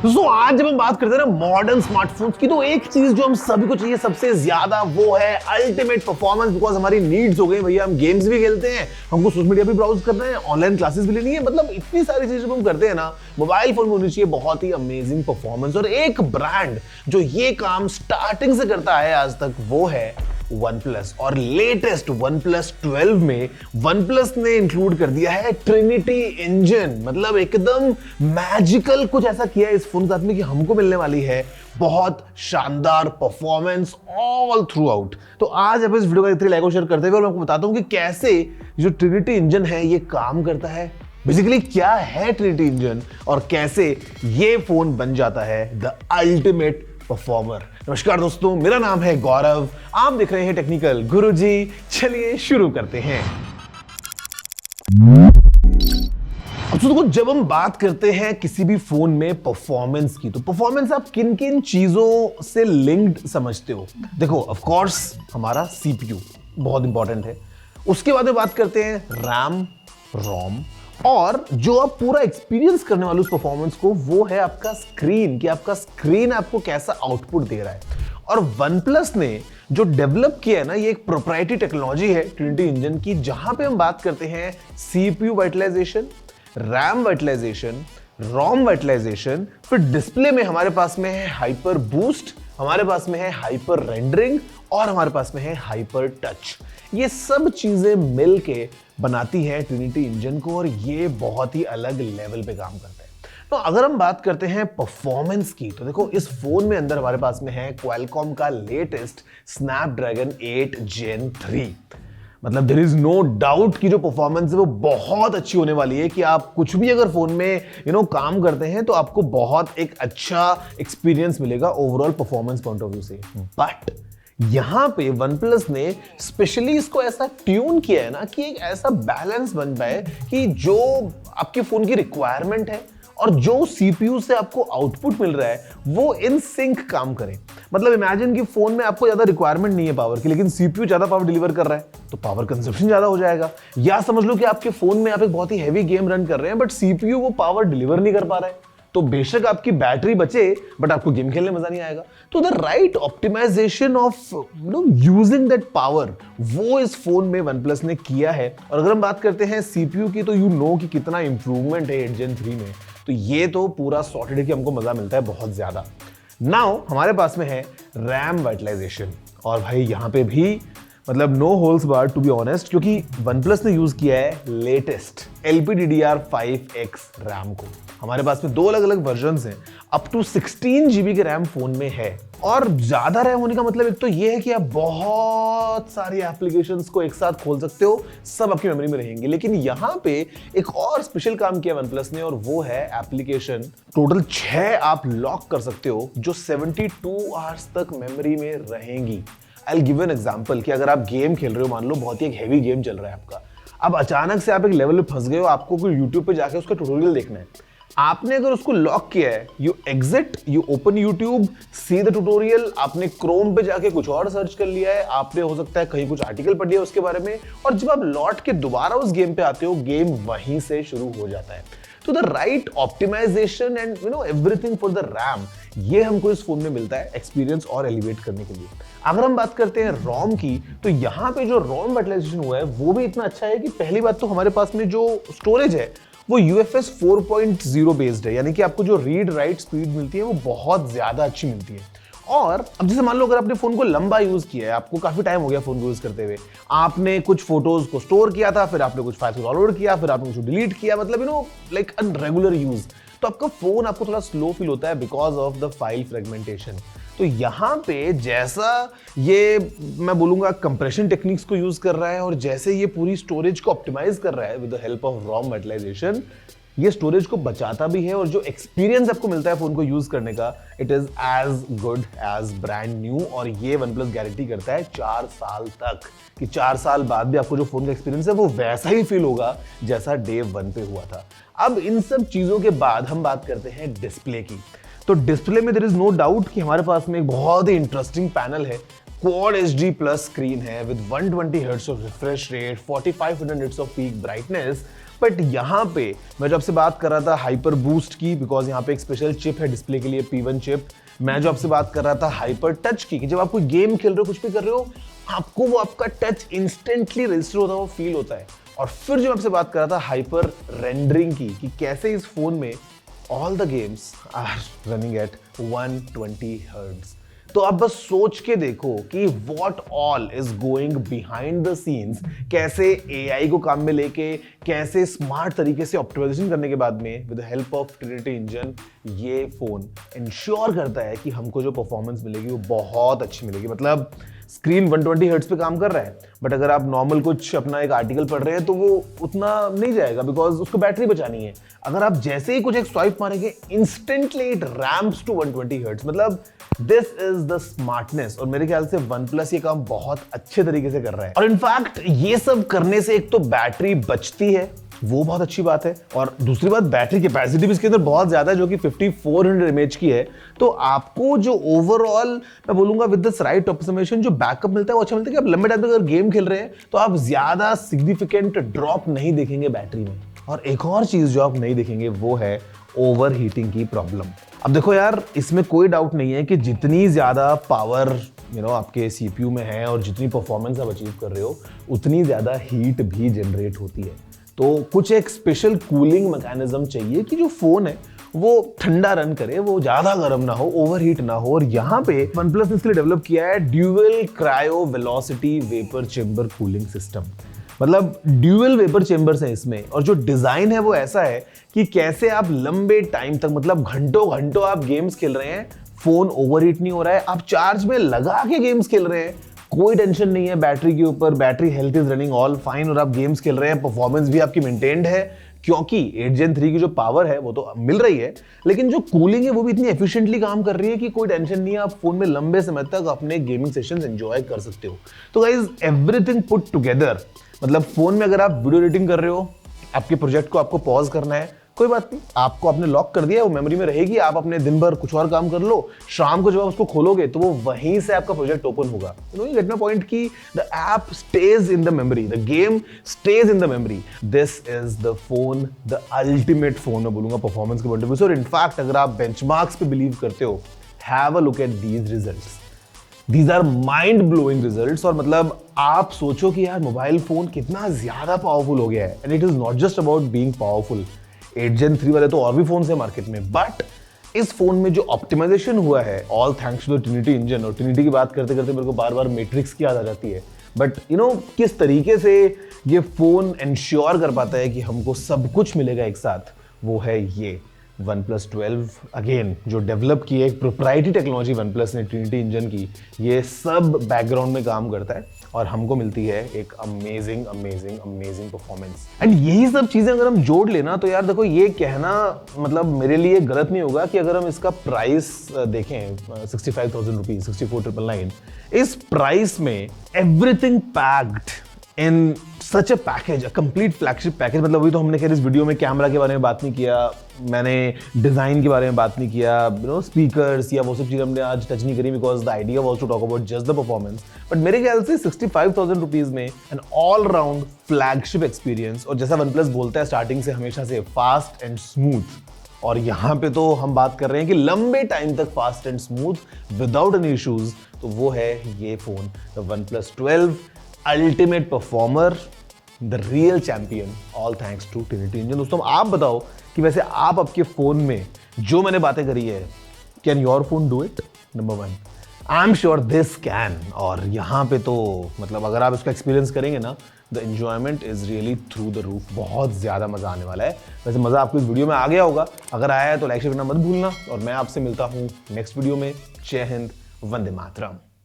दोस्तों आज जब हम बात करते हैं ना मॉडर्न स्मार्टफोन्स की, तो एक चीज जो हम सभी को चाहिए सबसे ज्यादा वो है अल्टीमेट परफॉर्मेंस। बिकॉज हमारी नीड्स हो गई भैया, हम गेम्स भी खेलते हैं, हमको सोशल मीडिया भी ब्राउज करना है, ऑनलाइन क्लासेस भी लेनी है, मतलब इतनी सारी चीजें जब हम करते हैं ना, मोबाइल फोन में होनी चाहिए बहुत ही अमेजिंग परफॉर्मेंस। और एक ब्रांड जो ये काम स्टार्टिंग से करता है आज तक वो है OnePlus। और लेटेस्ट OnePlus 12 में OnePlus ने इंक्लूड कर दिया है ट्रिनिटी इंजन। मतलब एकदम मैजिकल कुछ ऐसा किया है इस फोन के साथ में कि हमको मिलने वाली है बहुत शानदार परफॉर्मेंस ऑल थ्रू आउट। तो आज अब इस वीडियो का लाइक और शेयर करते हुए मैं आपको बताता हूं कि कैसे जो ट्रिनिटी इंजन है ये काम करता है, बेसिकली क्या है ट्रिनिटी इंजन और कैसे ये फोन बन जाता है द अल्टीमेट परफॉर्मर। नमस्कार दोस्तों, मेरा नाम है गौरव, आप देख रहे हैं टेक्निकल गुरुजी। चलिए शुरू करते हैं। अब देखो, जब हम बात करते हैं किसी भी फोन में परफॉर्मेंस की, तो परफॉर्मेंस आप किन किन चीजों से लिंक्ड समझते हो? देखो, ऑफ कोर्स हमारा सीपीयू बहुत इंपॉर्टेंट है। उसके बाद में बात करते हैं रैम, रोम, और जो आप पूरा एक्सपीरियंस करने वाले उस परफॉर्मेंस को, वो है आपका स्क्रीन, कि आपका स्क्रीन आपको कैसा आउटपुट दे रहा है। और OnePlus ने जो डेवलप किया है ना, ये एक प्रोप्राइटरी टेक्नोलॉजी है ट्रिनिटी इंजन की, जहां पे हम बात करते हैं सीपीयू वर्चुअलाइजेशन, रैम वर्चुअलाइजेशन, रोम वर्चुअलाइजेशन, फिर डिस्प्ले में हमारे पास में है हाइपर बूस्ट, हमारे पास में है हाइपर रेंडरिंग, और हमारे पास में है हाइपर टच। ये सब चीजें मिलके बनाती है ट्रिनिटी इंजन को, और ये बहुत ही अलग लेवल पे काम करता है। तो अगर हम बात करते हैं परफॉर्मेंस की, तो देखो इस फोन में अंदर हमारे पास में है क्वालकॉम का लेटेस्ट स्नैपड्रैगन 8 Gen 3। मतलब देयर इज नो डाउट कि जो परफॉर्मेंस है वो बहुत अच्छी होने वाली है, कि आप कुछ भी अगर फोन में काम करते हैं तो आपको बहुत एक अच्छा एक्सपीरियंस मिलेगा overall performance point of view से। बट यहां पे OnePlus ने स्पेशली इसको ऐसा ट्यून किया है ना, कि एक ऐसा बैलेंस बन पाए कि जो आपके फोन की रिक्वायरमेंट है और जो सीपीयू से आपको आउटपुट मिल रहा है वो इन सिंक काम करे। मतलब इमेजिन कि फोन में आपको ज्यादा रिक्वायरमेंट नहीं है पावर की, लेकिन सीपीयू ज्यादा पावर डिलीवर कर रहा है, तो पावर कंजप्शन ज्यादा हो जाएगा। या समझ लो कि आपके फोन में आप एक बहुत ही हैवी गेम रन कर रहे हैं, बट सीपीयू वो पावर डिलीवर नहीं कर पा रहा है, तो बेशक आपकी बैटरी बचे बट आपको गेम खेलने में मजा नहीं आएगा। तो the right optimization of using that power, वो इस फोन में OnePlus ने किया है। और अगर हम बात करते हैं सीपीयू की, तो कि कितना इंप्रूवमेंट है 8 Gen 3 में, तो ये तो पूरा सॉर्टेड है कि हमको मजा मिलता है बहुत ज्यादा। नाउ हमारे पास में है रैम वर्चुअलाइजेशन, और भाई यहां पे भी मतलब no holds barred to be honest, क्योंकि OnePlus ने यूज किया है लेटेस्ट LPDDR5X रैम को। हमारे पास में दो अलग अलग वर्जन्स हैं, अप टू 16 GB के रैम फोन में है। और ज्यादा रैम होने का मतलब एक तो ये है कि आप बहुत सारी एप्लीकेशंस को एक साथ खोल सकते हो, सब आपकी मेमोरी में रहेंगे। लेकिन यहां पे एक और स्पेशल काम किया OnePlus ने, और वो है एप्लीकेशन टोटल 6 आप लॉक कर सकते हो, जो 72 आवर्स तक मेमोरी में रहेंगी। I'll give an example कि अगर आप गेम खेल रहे हो, मान लो बहुत ही एक हैवी गेम चल रहा है आपका, अब अचानक से आप एक लेवल पे फंस गए हो, आपको कोई यूट्यूब पे जाके उसका ट्यूटोरियल देखना है। आपने अगर उसको लॉक किया है, you exit, you open YouTube, see the tutorial, आपने क्रोम पे जाके कुछ और सर्च कर लिया है, आपने हो सकता है कहीं कुछ आर्टिकल पढ़ लिया उसके बारे में, और जब आप लौट के दोबारा उस गेम पे आते हो, गेम वहीं से शुरू हो जाता है। तो the right optimization and everything for the RAM, ये हमको इस फोन में मिलता है एक्सपीरियंस और एलिवेट करने के लिए। अगर हम बात करते हैं रोम की, तो यहाँ पे जो रोम वर्चुअलाइजेशन हुआ है वो भी इतना अच्छा है कि पहली बात तो हमारे पास में जो स्टोरेज है वो UFS 4.0 बेस्ड है, यानी कि आपको जो रीड राइट स्पीड मिलती है वो बहुत ज्यादा अच्छी मिलती है। और अब जैसे मान लो अगर आपने फोन को लंबा यूज किया है, आपको काफी टाइम हो गया फोन को यूज करते हुए, आपने कुछ फोटोज को स्टोर किया था, फिर आपने कुछ फाइल्स को डाउनलोड किया, फिर आपने कुछ डिलीट किया, मतलब लाइक अनरेगुलर यूज, तो आपका फोन आपको थोड़ा स्लो फील होता है because of the file fragmentation. तो यहां पे जैसा ये मैं बोलूंगा कंप्रेशन टेक्निक्स को यूज कर रहा है, और जैसे ये पूरी स्टोरेज को ऑप्टिमाइज कर रहा है with the help of ROM virtualization, ये स्टोरेज को बचाता भी है, और जो एक्सपीरियंस आपको मिलता है फोन को यूज करने का, it is as good as brand new. और ये OnePlus गारंटी करता है 4 साल तक, कि 4 साल बाद भी आपको जो फोन का एक्सपीरियंस है वो वैसा ही फील होगा जैसा डे 1 पे हुआ था। अब इन सब चीजों के बाद हम बात करते हैं डिस्प्ले की। तो डिस्प्ले में देयर इज नो डाउट कि हमारे पास में एक बहुत ही इंटरेस्टिंग पैनल है, Quad HD प्लस स्क्रीन है with 120 hertz of refresh rate, 4500 nits off peak brightness, but यहाँ पे मैं जो आपसे बात कर रहा था हाइपर बूस्ट की, बिकॉज यहाँ पे एक स्पेशल चिप है डिस्प्ले के लिए, P1 चिप। मैं जो आपसे बात कर रहा था हाइपर टच की, कि जब आप कोई गेम खेल रहे हो, कुछ भी कर रहे हो, आपको वो आपका टच इंस्टेंटली रजिस्टर होता है, वो फील होता है। और फिर जो मैं आपसे बात कर रहा था हाइपर रेंडरिंग की, कि कैसे इस फोन में all the games are running at 120 hertz. तो आप बस सोच के देखो कि what all is going behind the scenes, कैसे एआई को काम में लेके, कैसे स्मार्ट तरीके से ऑप्टिमाइजेशन करने के बाद में with the help of Trinity engine ये फोन इंश्योर करता है कि हमको जो परफॉर्मेंस मिलेगी वो बहुत अच्छी मिलेगी। मतलब स्क्रीन 120 हर्ट्ज पे काम कर रहा है, बट अगर आप नॉर्मल कुछ अपना एक आर्टिकल पढ़ रहे हैं तो वो उतना नहीं जाएगा, बिकॉज उसको बैटरी बचानी है। अगर आप जैसे ही कुछ एक स्वाइप मारेंगे, instantly it ramps to 120 hertz. मतलब दिस इज द स्मार्टनेस, और मेरे ख्याल से OnePlus ये काम बहुत अच्छे तरीके से कर रहा है। और इनफैक्ट ये सब करने से एक तो बैटरी बचती है, वो बहुत अच्छी बात है, और दूसरी बात बैटरी कैपेसिटी भी इसके अंदर बहुत ज्यादा है, जो कि 5400 mAh की है। तो आपको जो ओवरऑल मैं बोलूंगा विद दिस राइट ऑप्टिमाइजेशन जो बैकअप मिलता है वो अच्छा मिलता है, कि आप लंबे टाइम तक अगर गेम खेल रहे हैं तो आप ज्यादा सिग्निफिकेंट ड्रॉप नहीं देखेंगे बैटरी में। और एक और चीज जो आप नहीं देखेंगे वो है ओवर हीटिंग की प्रॉब्लम। अब देखो यार, इसमें कोई डाउट नहीं है कि जितनी ज्यादा पावर आपके सीपीयू में है और जितनी परफॉर्मेंस आप अचीव कर रहे हो, उतनी ज्यादा हीट भी जनरेट होती है। तो कुछ एक स्पेशल कूलिंग मैकेनिज्म चाहिए कि जो फोन है वो ठंडा रन करे, वो ज्यादा गर्म ना हो, ओवरहीट ना हो। और यहाँ पे OnePlus ने इसके लिए डेवलप किया है dual cryo velocity vapour chamber cooling system. मतलब ड्यूअल वेपर चेंबर्स है इसमें, और जो डिजाइन है वो ऐसा है कि कैसे आप लंबे टाइम तक, मतलब घंटों घंटों आप गेम्स खेल रहे हैं, फोन ओवरहीट नहीं हो रहा है, आप चार्ज में लगा के गेम्स खेल रहे हैं, कोई टेंशन नहीं है बैटरी के ऊपर, battery health is running all fine, और आप गेम्स खेल रहे हैं, परफॉर्मेंस भी आपकी मेंटेन्ड है, क्योंकि 8 Gen 3 की जो पावर है वो तो मिल रही है, लेकिन जो कूलिंग है वो भी इतनी एफिशिएंटली काम कर रही है कि कोई टेंशन नहीं है, आप फोन में लंबे समय तक अपने गेमिंग सेशंस एंजॉय कर सकते हो। तो गाइस एवरीथिंग पुट टुगेदर, मतलब फोन में अगर आप वीडियो एडिटिंग कर रहे हो, आपके प्रोजेक्ट को आपको पॉज करना है, कोई बात नहीं, आपको आपने लॉक कर दिया, वो मेमोरी में रहेगी, आप अपने दिन भर कुछ और काम कर लो, शाम को जब आप उसको खोलोगे तो वो वहीं से आपका प्रोजेक्ट ओपन होगा। यू गेट माय पॉइंट कि the app stage in the memory, the game stage in the memory. This is the phone, the ultimate phone मैं बोलूंगा परफॉर्मेंस के पॉइंट ऑफ व्यू से। और इनफैक्ट अगर आप बेंचमार्क्स पे बिलीव करते हो, have a look at these results, these are mind blowing results. और मतलब आप सोचो कि यार मोबाइल फोन कितना ज्यादा पावरफुल हो गया है, and it is not just about being powerful. 8 Gen 3 वाले तो और भी फोन है मार्केट में, बट इस फोन में जो ऑप्टिमाइजेशन हुआ है all thanks to the Trinity engine. और ट्रिनिटी की बात करते करते मेरे को बार बार मैट्रिक्स की याद आ जाती है, बट किस तरीके से ये फोन इंश्योर कर पाता है कि हमको सब कुछ मिलेगा एक साथ, वो है ये OnePlus 12 अगेन, जो डेवलप की है एक प्रोप्राइटरी टेक्नोलॉजी OnePlus ने ट्रिनिटी इंजन की, ये सब बैकग्राउंड में काम करता है और हमको मिलती है एक amazing amazing amazing performance. And यही सब चीजें अगर हम जोड़ लेना तो यार देखो, ये कहना मतलब मेरे लिए गलत नहीं होगा कि अगर हम इसका प्राइस देखें 65,000 रुपीज, 64,999, इस प्राइस में everything packed in such a package, a complete flagship package. मतलब अभी तो हमने खैर इस वीडियो में कैमरा के बारे में बात नहीं किया, मैंने डिजाइन के बारे में बात नहीं किया, स्पीकर्स या वो सब चीजें हमने आज टच नहीं करी, because the idea was to talk about just the performance. But मेरे ख्याल से 65,000 रुपीज में an all round flagship experience, और जैसा OnePlus बोलता है स्टार्टिंग से हमेशा से फास्ट एंड स्मूथ, और यहाँ पे तो हम बात कर रहे हैं कि लंबे टाइम तक fast and smooth without any issues, तो वो है ये phone, the OnePlus 12 ultimate performer, the real champion, all thanks to Trinity engine. दोस्तों आप बताओ कि वैसे आप आपके फोन में जो मैंने बातें करी है, can your phone do it? Number 1, I am sure this can. और यहाँ पे तो मतलब अगर आप इसका एक्सपीरियंस करेंगे ना, the enjoyment is really through the roof, बहुत ज्यादा मजा आने वाला है। वैसे मजा आपको इस वीडियो में आ गया होगा, अगर आया है तो लाइक शेयर करना मत भूलना, और मैं आपसे मिलता हूँ नेक्स्ट वीडियो में। जय हिंद, वंदे मातरम।